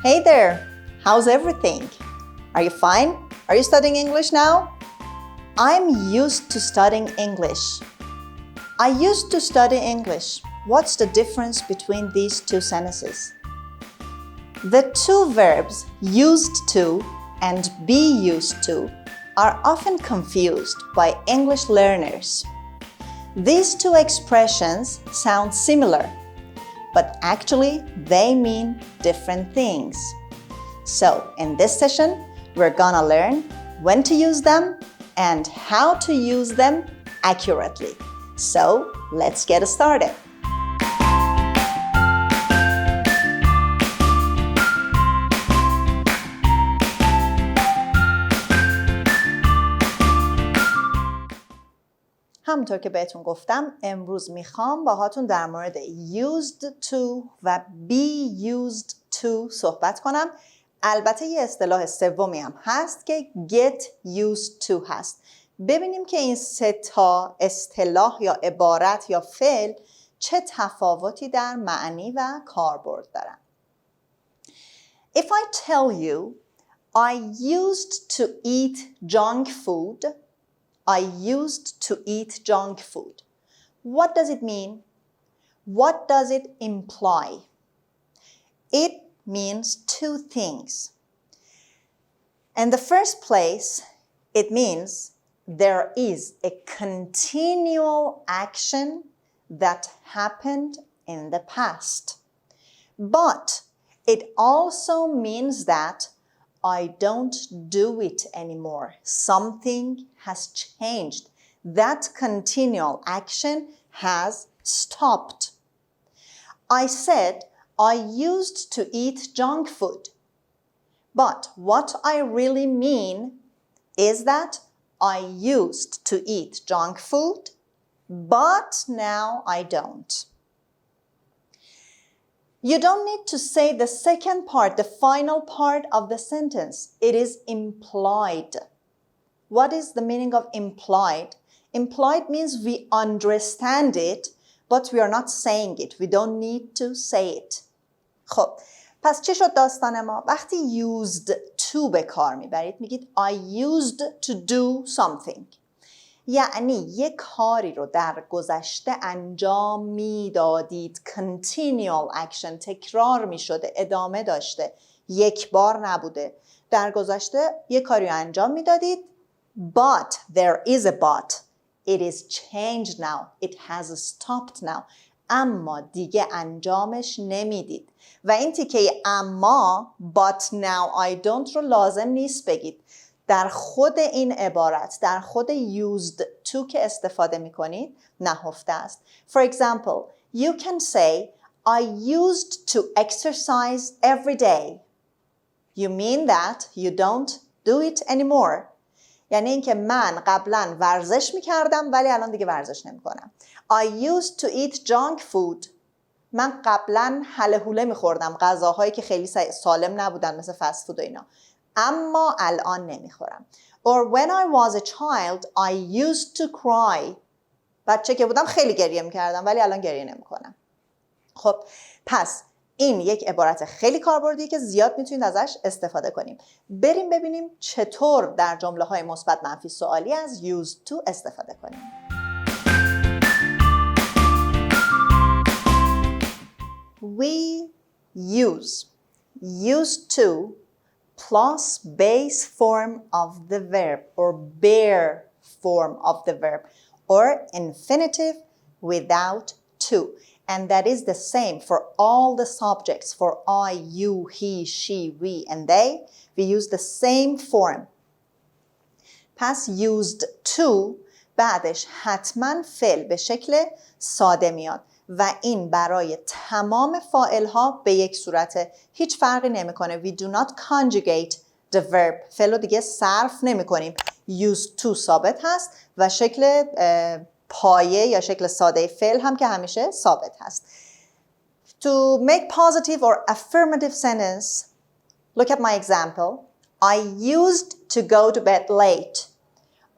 Hey there, how's everything? Are you fine? Are you studying English now? I'm used to studying English. I used to study English. What's the difference between these two sentences? The two verbs used to and be used to are often confused by English learners. These two expressions sound similar, but actually they mean different things. So in this session, we're gonna learn when to use them and how to use them accurately. So let's get started. همونطور که بهتون گفتم امروز میخوام باهاتون در مورد used to و be used to صحبت کنم. البته یه اصطلاح سومی هم هست که get used to هست. ببینیم که این سه تا اصطلاح یا عبارت یا فعل چه تفاوتی در معنی و کاربرد دارن. If I tell you I used to eat junk food, I used to eat junk food. What does it mean? What does it imply? It means two things. In the first place, it means there is a continual action that happened in the past. But it also means that I don't do it anymore. Something has changed. That continual action has stopped. I said I used to eat junk food. But what I really mean is that I used to eat junk food, but now I don't. You don't need to say the second part, the final part of the sentence. It is implied. What is the meaning of implied? Implied means we understand it, but we are not saying it. We don't need to say it. خب، پس چی شد داستان ما؟ وقتی used to به کار میبرید میگید I used to do something. یعنی یک کاری رو در گذشته انجام میدادید. Continual action، تکرار میشده، ادامه داشته، یک بار نبوده. در گذشته یک کاری رو انجام میدادید. But there is a but. It is changed now. It has stopped now. اما دیگه انجامش نمیدید. و این تیکه اما but now I don't رو لازم نیست بگید. در خود این عبارت، در خود used to که استفاده میکنید نهفته است. For example, you can say I used to exercise every day. You mean that you don't do it anymore. یعنی اینکه من قبلا ورزش میکردم ولی الان دیگه ورزش نمیکنم. I used to eat junk food. من قبلا هله هوله میخوردم، غذاهایی که خیلی سالم نبودن مثل فست فود و اینا. اما الان نمیخورم. Or when I was a child, I used to cry. بچه که بودم خیلی گریه میکردم ولی الان گریه نمیکنم. خب پس این یک عبارت خیلی کاربردیه که زیاد میتونید ازش استفاده کنیم. بریم ببینیم چطور در جمله های مثبت منفی سوالی از used to استفاده کنیم. We use used to plus base form of the verb or bare form of the verb or infinitive without to. And that is the same for all the subjects. For I, you, he, she, we, and they, we use the same form. پس used to بعدش حتما فعل به شکل ساده میاد و این برای تمام فاعل ها به یک صورت هیچ فرقی نمیکنه. We do not conjugate the verb. فعل رو دیگه صرف نمی کنیم. used to ثابت هست و شکل پایه یا شکل ساده فعل هم که همیشه ثابت هست. To make positive or affirmative sentence, look at my example. I used to go to bed late.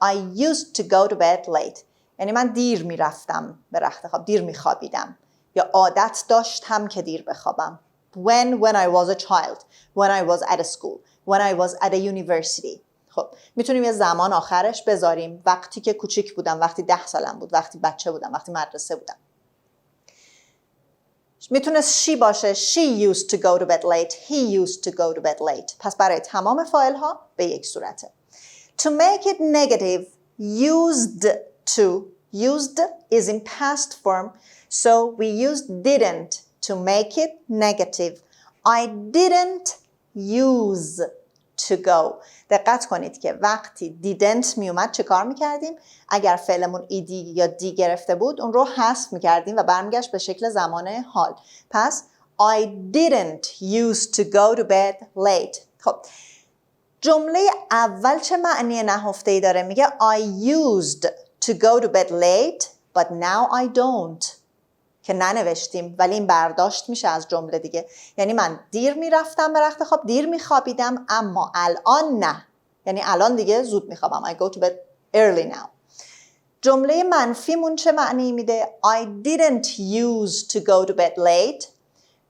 I used to go to bed late. یعنی من دیر میرفتم به رخت خواب، دیر میخوابیدم یا عادت داشتم که دیر بخوابم. when I was a child, when I was at a school, when I was at a university. خب میتونیم یه زمان آخرش بذاریم وقتی که کوچیک بودم، وقتی 10 سالم بود، وقتی بچه بودم، وقتی مدرسه بودم. میتونست she باشه. She used to go to bed late. He used to go to bed late. پس برای تمام فاعل ها به یک صورته. To make it negative, used to. Used is in past form, so we used didn't to make it negative. I didn't use to go. دقت کنید که وقتی didn't می اومد چه کار میکردیم؟ اگر فعلمون ed یا دی گرفته بود اون رو حذف میکردیم و برمیگشت به شکل زمان حال. پس I didn't used to go to bed late. خب جمله اول چه معنی نهفته‌ای داره؟ میگه I used to go to bed late but now I don't. که ننوشتیم ولی این برداشت میشه از جمله دیگه. یعنی من دیر میرفتم به رخت خواب، دیر میخوابیدم، اما الان نه. یعنی الان دیگه زود میخوابم. I go to bed early now. جمله منفیمون چه معنی میده؟ I didn't used to go to bed late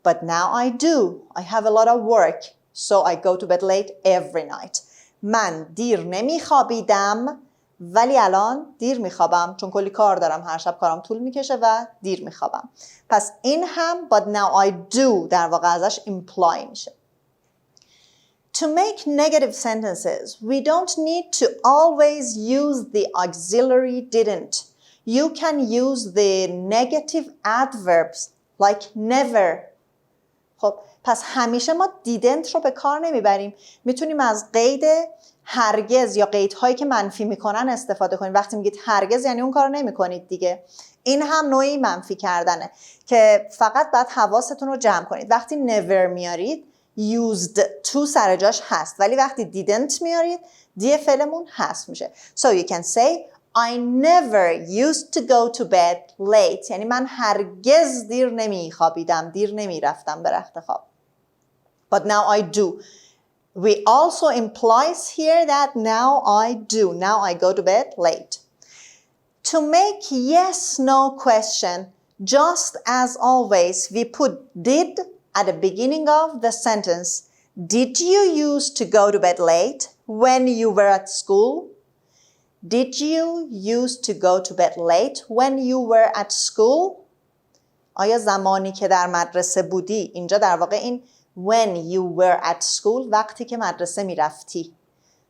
but now I do. I have a lot of work so I go to bed late every night. من دیر نمیخوابیدم ولی الان دیر میخوابم چون کلی کار دارم، هر شب کارم طول میکشه و دیر میخوابم. پس این هم but now I do در واقع ازش imply میشه. To make negative sentences, we don't need to always use the auxiliary didn't. You can use the negative adverbs like never. خب پس همیشه ما didn't رو به کار نمیبریم. میتونیم از قید هرگز یا قیدهایی که منفی میکنن استفاده کنید. وقتی میگید هرگز یعنی اون کار رو نمیکنید دیگه. این هم نوعی منفی کردنه که فقط باید حواستون رو جمع کنید. وقتی never میارید used to سر جاش هست ولی وقتی didn't میارید دی فعلمون هست میشه. So you can say I never used to go to bed late. یعنی من هرگز دیر نمیخوابیدم، دیر نمیرفتم به رخت خواب. But now I do. We also implies here that now I do. Now I go to bed late. To make yes/no question, just as always, we put did at the beginning of the sentence. Did you used to go to bed late when you were at school? Did you used to go to bed late when you were at school? آیا زمانی که در مدرسه بودی، اینجا در واقع این when you were at school وقتی که مدرسه میرفتی.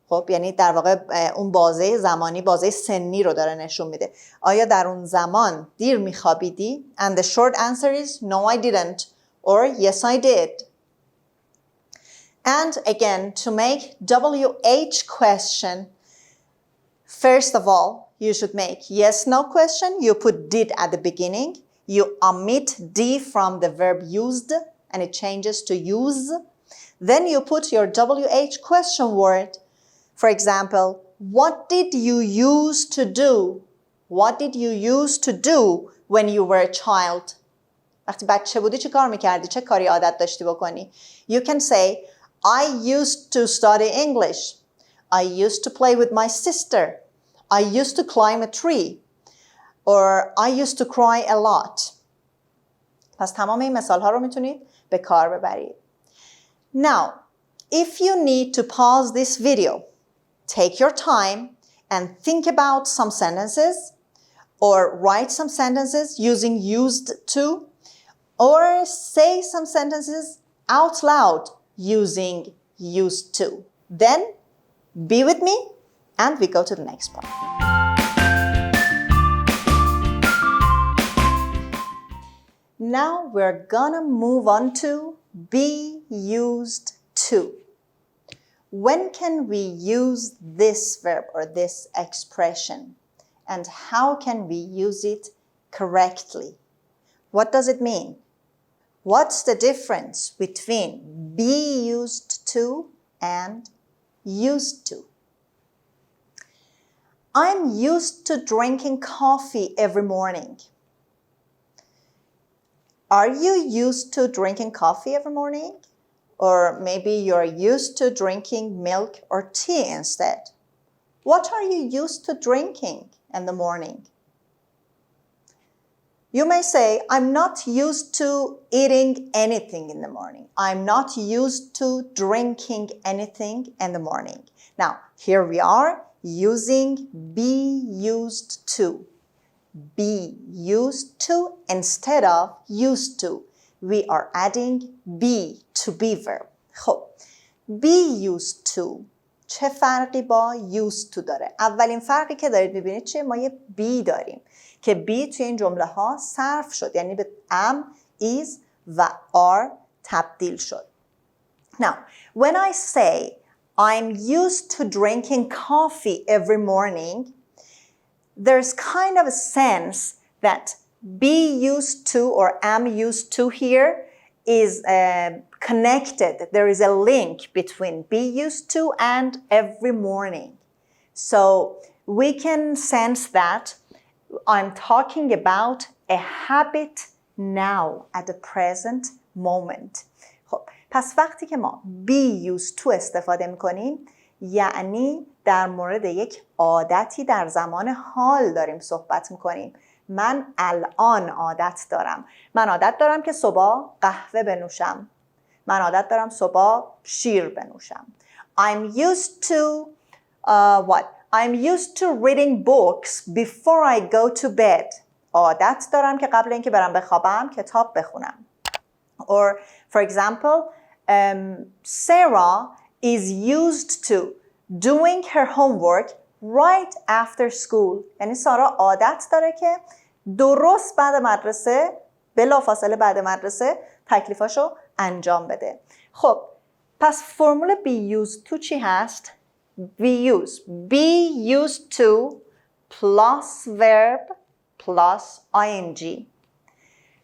خب یعنی در واقع اون بازه زمانی، بازه سنی رو داره نشون میده. آیا در اون زمان دیر میخوابیدی؟ And the short answer is no I didn't or yes I did. And again to make WH question, first of all you should make yes/no question. You put did at the beginning. You omit D from the verb used and it changes to use. Then you put your WH question word. For example, what did you use to do? What did you use to do when you were a child? وقتی بچه بودی چه کار میکردی؟ چه کاری عادت داشتی بکنی؟ You can say, I used to study English. I used to play with my sister. I used to climb a tree. Or I used to cry a lot. پس تمام این مثال ها رو میتونید به کار ببرید. Now, if you need to pause this video, take your time and think about some sentences or write some sentences using used to or say some sentences out loud using used to. Then be with me and we go to the next part. Now we're gonna move on to be used to. When can we use this verb or this expression? And how can we use it correctly? What does it mean? What's the difference between be used to and used to? I'm used to drinking coffee every morning. Are you used to drinking coffee every morning? Or maybe you're used to drinking milk or tea instead. What are you used to drinking in the morning? You may say, I'm not used to eating anything in the morning. I'm not used to drinking anything in the morning. Now, here we are using be used to. Be used to instead of used to. We are adding be to be verb. خب be used to چه فرقی با used to داره؟ اولین فرقی که دارید میبینید چیه؟ ما یه be داریم که be توی این جمله ها صرف شد، یعنی به am, is و are تبدیل شد. Now, when I say I'm used to drinking coffee every morning, there's kind of a sense that be used to or am used to here is connected. There is a link between be used to and every morning. So we can sense that I'm talking about a habit now at the present moment. خب پس وقتی که ما be used to استفاده میکنیم یعنی در مورد یک عادتی در زمان حال داریم صحبت میکنیم. من الان عادت دارم. من عادت دارم که صبح قهوه بنوشم. من عادت دارم صبح شیر بنوشم. I'm used to what? I'm used to reading books before I go to bed. عادت دارم که قبل اینکه برم بخوابم کتاب بخونم. Or for example, Sarah is used to doing her homework right after school. یعنی سارا عادت داره که درست بعد مدرسه بلافاصله بعد مدرسه تکلیفاشو انجام بده. خب پس فرمول be used to چی هست؟ be used to plus verb plus ing.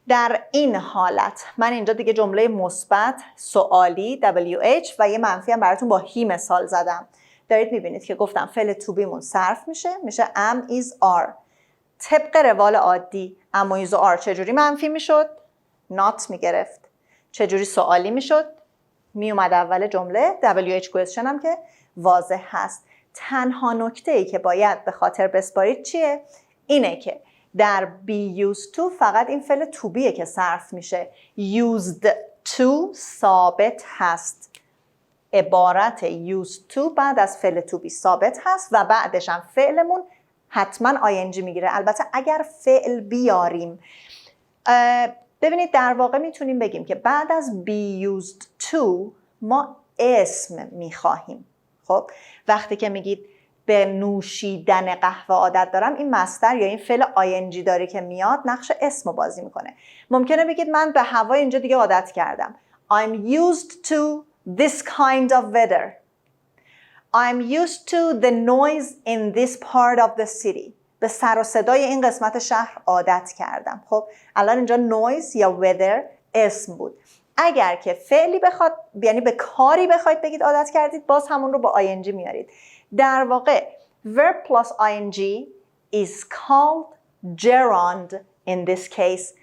در این حالت من اینجا دیگه جمله مثبت سوالی WH و یه منفی هم براتون با هی مثال زدم. دارید میبینید که گفتم فعل to be مون صرف میشه am is are. طبق روال عادی am is are چجوری منفی میشد؟ not میگرفت. چجوری سوالی میشد؟ میومد اول جمله WH question هم که واضح هست. تنها نکته‌ای که باید به خاطر بسپارید چیه؟ اینه که در be used to فقط این فعل to be'ه که صرف میشه. used to ثابت هست. عبارت used to بعد از فعل to be ثابت هست و بعدش هم فعلمون حتما ing میگیره. البته اگر فعل بیاریم ببینید در واقع میتونیم بگیم که بعد از be used to ما اسم میخواهیم. خب وقتی که میگید به نوشیدن قهوه عادت دارم این مصدر یا این فعل ing داره که میاد نقش اسم رو بازی میکنه. ممکنه بگید من به هوا اینجا دیگه عادت کردم. I'm used to this kind of weather. I'm used to the noise in this part of the city. به سر و صدای این قسمت شهر عادت کردم. خب الان اینجا noise یا weather اسم بود. اگر که فعلی بخواد یعنی به کاری بخواید بگید عادت کردید باز همون رو با ing میارید. در واقع verb plus ing is called gerund in this case.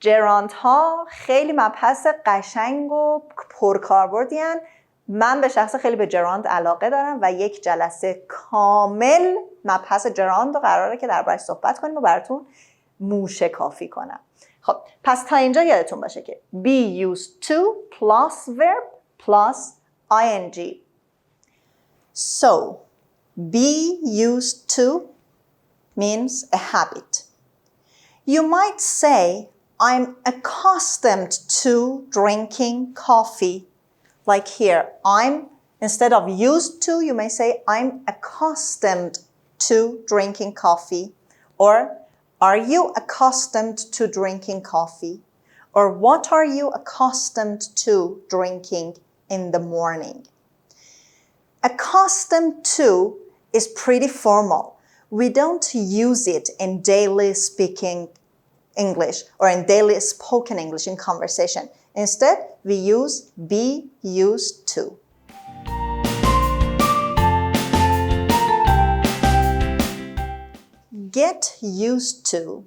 gerund ها خیلی مبحث قشنگ و پرکاربردی هستند. من به شخص خیلی به gerund علاقه دارم و یک جلسه کامل مبحث gerund رو قراره که دربارش صحبت کنیم و براتون موشکافی کنم. خب پس تا اینجا یادتون باشه که be used to plus verb plus ing. So, be used to means a habit. You might say, I'm accustomed to drinking coffee. Like here, I'm, instead of used to, you may say, I'm accustomed to drinking coffee. Or, are you accustomed to drinking coffee? Or, what are you accustomed to drinking in the morning? Accustomed to is pretty formal. We don't use it in daily speaking English or in daily spoken English in conversation. Instead, we use be used to. Get used to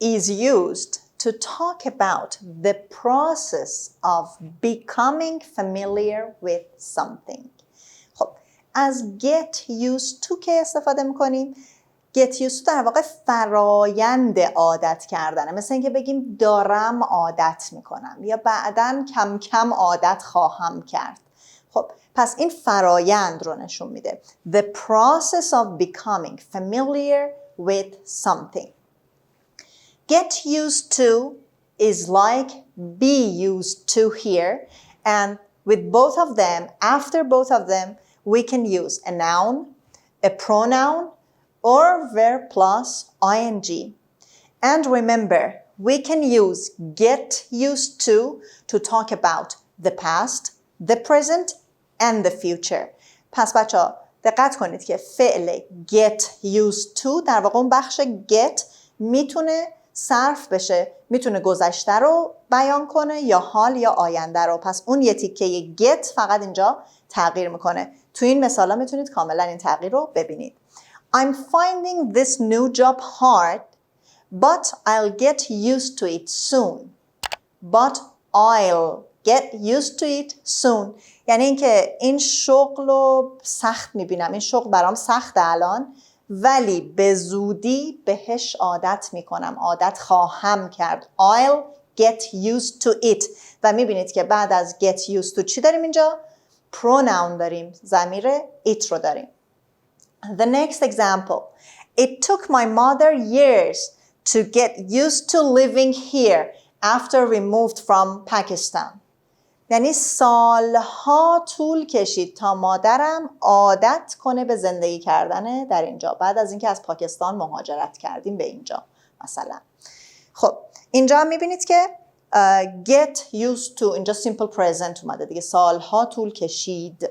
is used to talk about the process of becoming familiar with something. خب از get used to که استفاده میکنیم get used to در واقع فرایند عادت کردنه، مثل اینکه بگیم دارم عادت میکنم یا بعداً کم کم عادت خواهم کرد. خب پس این فرایند رو نشون میده. The process of becoming familiar with something. Get used to is like be used to here, and with both of them, after both of them, we can use a noun, a pronoun, or verb plus ing. And remember, we can use get used to talk about the past, the present, and the future. پس بچه‌ها دقت کنید که فعل get used to در واقع اون بخش get میتونه صرف بشه، میتونه گذشته رو بیان کنه یا حال یا آینده رو. پس اون یه تیکه get فقط اینجا تغییر میکنه. تو این مثالا میتونید کاملا این تغییر رو ببینید. I'm finding this new job hard, but I'll get used to it soon. But I'll get used to it soon. یعنی اینکه این شغل رو سخت میبینم، این شغل برام سخته الان، ولی به زودی بهش عادت میکنم، عادت خواهم کرد. I'll get used to it. و میبینید که بعد از get used to چی داریم اینجا؟ pronoun داریم، ضمیر it رو داریم. The next example. It took my mother years to get used to living here after we moved from Pakistan. یعنی سالها طول کشید تا مادرم عادت کنه به زندگی کردن در اینجا بعد از اینکه از پاکستان مهاجرت کردیم به اینجا مثلا. خب اینجا هم میبینید که get used to اینجا simple present اومده دیگه، سالها طول کشید.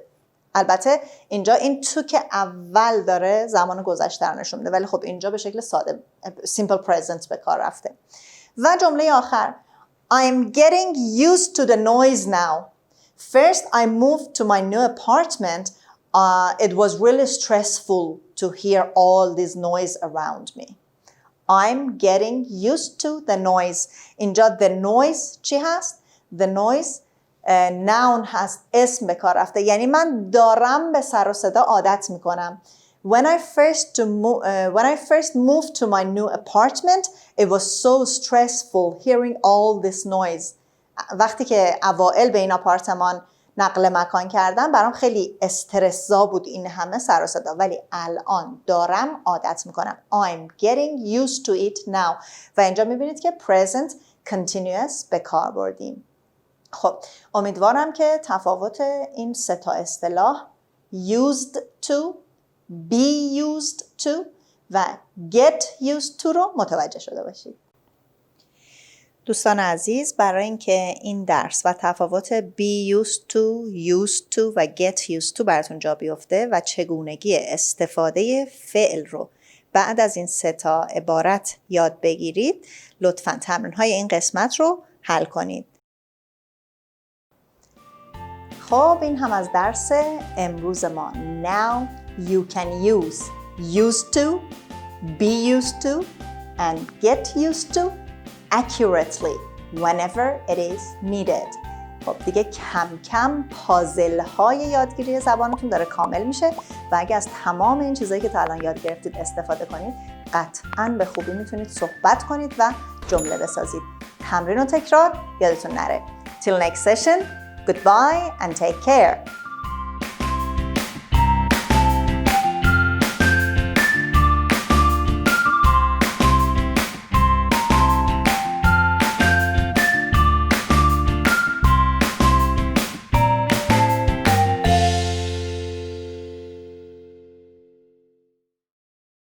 البته اینجا این تو که اول داره زمان گذشته رو نشون میده، ولی خب اینجا به شکل ساده simple present به کار رفته. و جمله آخر I'm getting used to the noise now. First, I moved to my new apartment. It was really stressful to hear all this noise around me. I'm getting used to the noise. اینجا the noise چی هست؟ The noise noun هست، اسم به کار رفته. یعنی من دارم به سر و صدا عادت میکنم. When I first moved to my new apartment, it was so stressful hearing all this noise. وقتی که اوائل به این آپارتمان نقل مکان کردم برام خیلی استرس‌زا بود این همه سر و صدا، ولی الان دارم عادت میکنم. I'm getting used to it now. و اینجا میبینید که present continuous به کار بردیم. خب امیدوارم که تفاوت این سه تا اصطلاح used to، be used to و get used to رو متوجه شده باشید. دوستان عزیز، برای اینکه این درس و تفاوت be used to، used to و get used to براتون جا بیفته و چگونگی استفاده فعل رو بعد از این سه تا عبارت یاد بگیرید، لطفاً تمرین‌های این قسمت رو حل کنید. خب این هم از درس امروز ما. Now you can use used to, be used to and get used to accurately whenever it is needed. خب دیگه کم کم پازل های یادگیری زبانتون داره کامل میشه و اگه از تمام این چیزایی که تا الان یاد گرفتید استفاده کنید، قطعاً به خوبی میتونید صحبت کنید و جمله بسازید. تمرین و تکرار یادتون نره. Till next session, goodbye and take care.